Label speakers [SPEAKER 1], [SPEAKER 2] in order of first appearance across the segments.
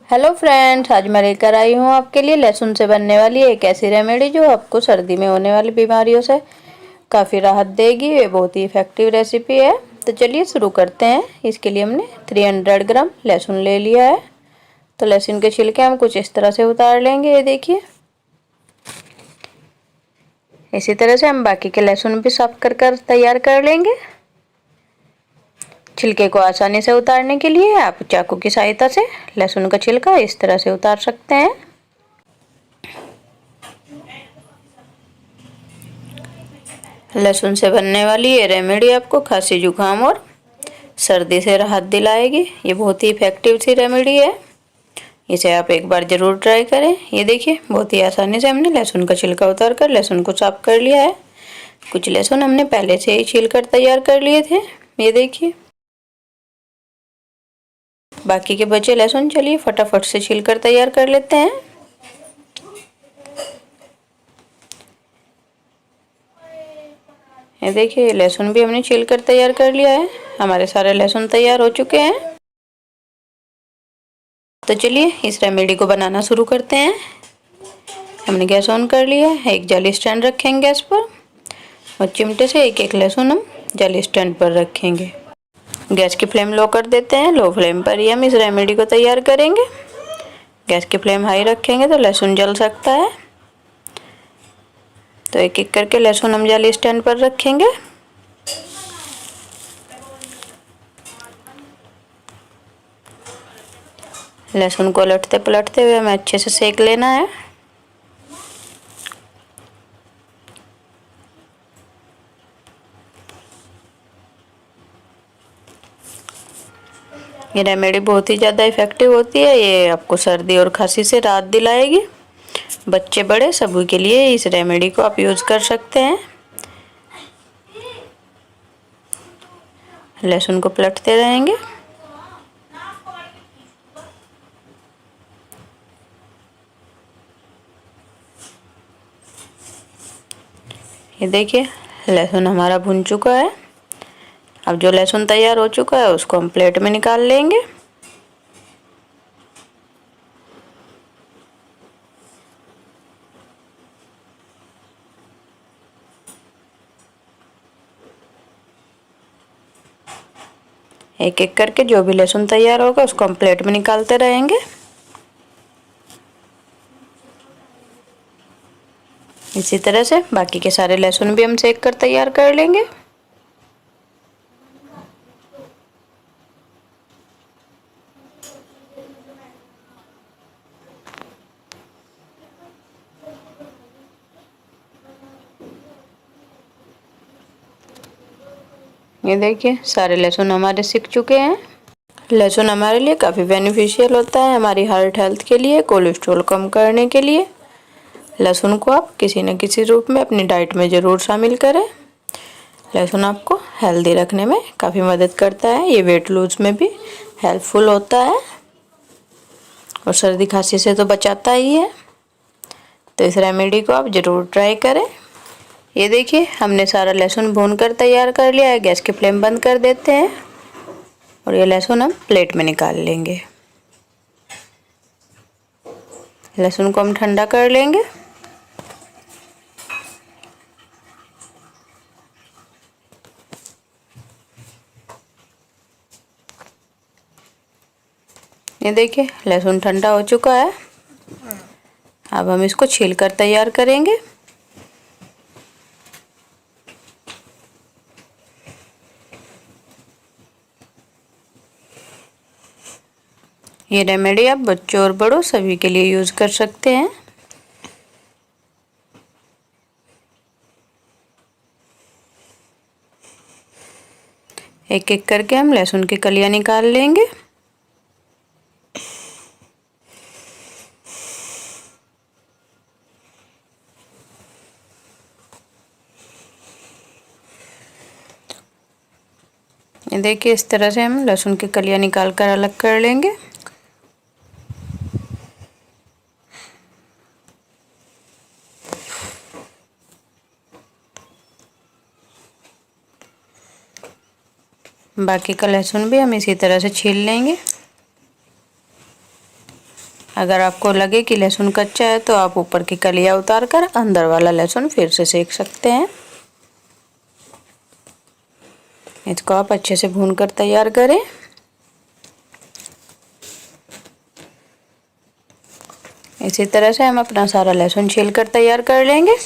[SPEAKER 1] Hello friends, आज मैं लेकर आई हूँ आपके लिए लहसुन से बनने वाली एक ऐसी रेमेडी जो आपको सर्दी में होने वाली बीमारियों से काफ़ी राहत देगी। ये बहुत ही इफ़ेक्टिव रेसिपी है। तो चलिए शुरू करते हैं। इसके लिए हमने 300 ग्राम लहसुन ले लिया है। तो लहसुन के छिलके हम कुछ इस तरह से उतार लेंगे, ये देखिए। इसी तरह से हम बाकी के लहसुन भी साफ कर तैयार कर लेंगे। छिलके को आसानी से उतारने के लिए आप चाकू की सहायता से लहसुन का छिलका इस तरह से उतार सकते हैं। लहसुन से बनने वाली ये रेमेडी आपको खांसी जुकाम और सर्दी से राहत दिलाएगी। ये बहुत ही इफेक्टिव सी रेमेडी है। इसे आप एक बार ज़रूर ट्राई करें। ये देखिए, बहुत ही आसानी से हमने लहसुन का छिलका उतार कर लहसुन को साफ कर लिया है। कुछ लहसुन हमने पहले से ही छील कर तैयार कर लिए थे, ये देखिए। बाकी के बचे लहसुन चलिए फटाफट से छील कर तैयार कर लेते हैं। ये देखिए, लहसुन भी हमने छील कर तैयार कर लिया है। हमारे सारे लहसुन तैयार हो चुके हैं। तो चलिए इस रेमेडी को बनाना शुरू करते हैं। हमने गैस ऑन कर लिया है। एक जाली स्टैंड रखेंगे गैस पर और चिमटे से एक एक लहसुन हम जाली स्टैंड पर रखेंगे। गैस की फ्लेम लो कर देते हैं। लो फ्लेम पर ही हम इस रेमेडी को तैयार करेंगे। गैस की फ्लेम हाई रखेंगे तो लहसुन जल सकता है। तो एक एक करके लहसुन हम जाली स्टैंड पर रखेंगे। लहसुन को उलटते पलटते हुए हमें अच्छे से सेक लेना है। ये रेमेडी बहुत ही ज़्यादा इफ़ेक्टिव होती है। ये आपको सर्दी और खांसी से राहत दिलाएगी। बच्चे बड़े सभी के लिए इस रेमेडी को आप यूज़ कर सकते हैं। लहसुन को पलटते रहेंगे। ये देखिए, लहसुन हमारा भुन चुका है। अब जो लहसुन तैयार हो चुका है उसको हम प्लेट में निकाल लेंगे। एक एक करके जो भी लहसुन तैयार होगा उसको हम प्लेट में निकालते रहेंगे। इसी तरह से बाकी के सारे लहसुन भी हम सेक कर तैयार कर लेंगे। ये देखिए, सारे लहसुन हमारे सिक चुके हैं। लहसुन हमारे लिए काफ़ी बेनिफिशियल होता है, हमारी हार्ट हेल्थ के लिए, कोलेस्ट्रॉल कम करने के लिए। लहसुन को आप किसी न किसी रूप में अपनी डाइट में ज़रूर शामिल करें। लहसुन आपको हेल्दी रखने में काफ़ी मदद करता है। ये वेट लूज में भी हेल्पफुल होता है और सर्दी खांसी से तो बचाता ही है। तो इस रेमेडी को आप ज़रूर ट्राई करें। ये देखिए, हमने सारा लहसुन भून कर तैयार कर लिया है। गैस की फ्लेम बंद कर देते हैं और ये लहसुन हम प्लेट में निकाल लेंगे। लहसुन को हम ठंडा कर लेंगे। ये देखिए, लहसुन ठंडा हो चुका है। अब हम इसको छील कर तैयार करेंगे। ये रेमेडी आप बच्चों और बड़ों सभी के लिए यूज़ कर सकते हैं। एक एक करके हम लहसुन की कलियां निकाल लेंगे। ये देखिए, इस तरह से हम लहसुन की कलियां निकाल कर अलग कर लेंगे। बाकी का लहसुन भी हम इसी तरह से छील लेंगे। अगर आपको लगे कि लहसुन कच्चा है तो आप ऊपर की कलियां उतार कर अंदर वाला लहसुन फिर से सेक सकते हैं। इसको आप अच्छे से भून कर तैयार करें। इसी तरह से हम अपना सारा लहसुन छील कर तैयार कर लेंगे।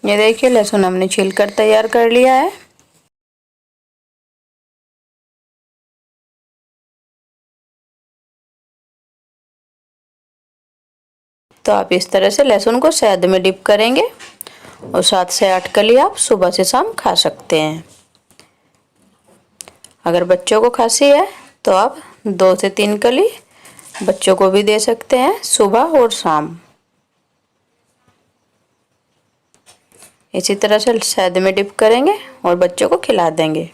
[SPEAKER 1] ये देखिए लहसुन हमने छील कर तैयार कर लिया है। तो आप इस तरह से लहसुन को शहद में डिप करेंगे और 7 से 8 कली आप सुबह से शाम खा सकते हैं। अगर बच्चों को खांसी है तो आप 2 से 3 कली बच्चों को भी दे सकते हैं सुबह और शाम। इसी तरह से शहद में डिप करेंगे और बच्चों को खिला देंगे।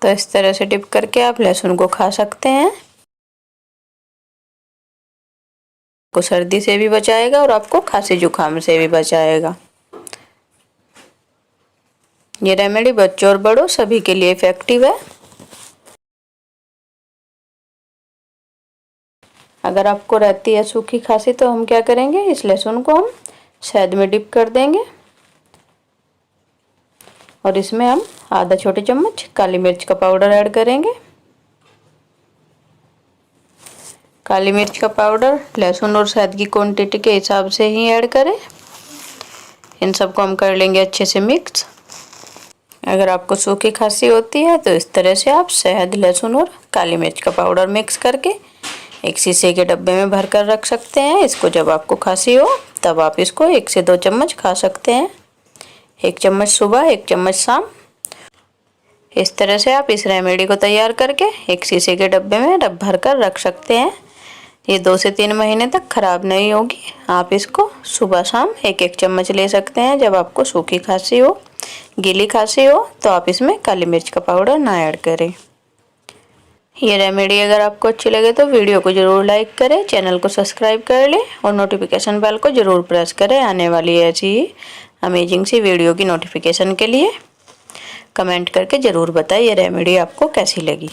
[SPEAKER 1] तो इस तरह से डिप करके आप लहसुन को खा सकते हैं। आपको सर्दी से भी बचाएगा और आपको खांसी जुकाम से भी बचाएगा। ये रेमेडी बच्चों और बड़ों सभी के लिए इफेक्टिव है। अगर आपको रहती है सूखी खांसी तो हम क्या करेंगे, इस लहसुन को हम शहद में डिप कर देंगे और इसमें हम आधा छोटे चम्मच काली मिर्च का पाउडर ऐड करेंगे। काली मिर्च का पाउडर लहसुन और शहद की क्वांटिटी के हिसाब से ही ऐड करें। इन सबको हम कर लेंगे अच्छे से मिक्स। अगर आपको सूखी खांसी होती है तो इस तरह से आप शहद, लहसुन और काली मिर्च का पाउडर मिक्स करके एक शीशे के डब्बे में भर कर रख सकते हैं। इसको जब आपको खांसी हो तब आप इसको 1 से 2 चम्मच खा सकते हैं। 1 चम्मच सुबह, 1 चम्मच शाम। इस तरह से आप इस रेमेडी को तैयार करके एक शीशे के डब्बे में भर कर रख सकते हैं। ये 2 से 3 महीने तक खराब नहीं होगी। आप इसको सुबह शाम 1-1 चम्मच ले सकते हैं। जब आपको सूखी खांसी हो, गीली खांसी हो तो आप इसमें काली मिर्च का पाउडर ना ऐड करें। ये रेमेडी अगर आपको अच्छी लगे तो वीडियो को ज़रूर लाइक करें, चैनल को सब्सक्राइब कर लें और नोटिफिकेशन बेल को ज़रूर प्रेस करें आने वाली ऐसी ही अमेजिंग सी वीडियो की नोटिफिकेशन के लिए। कमेंट करके ज़रूर बताएं ये रेमेडी आपको कैसी लगी।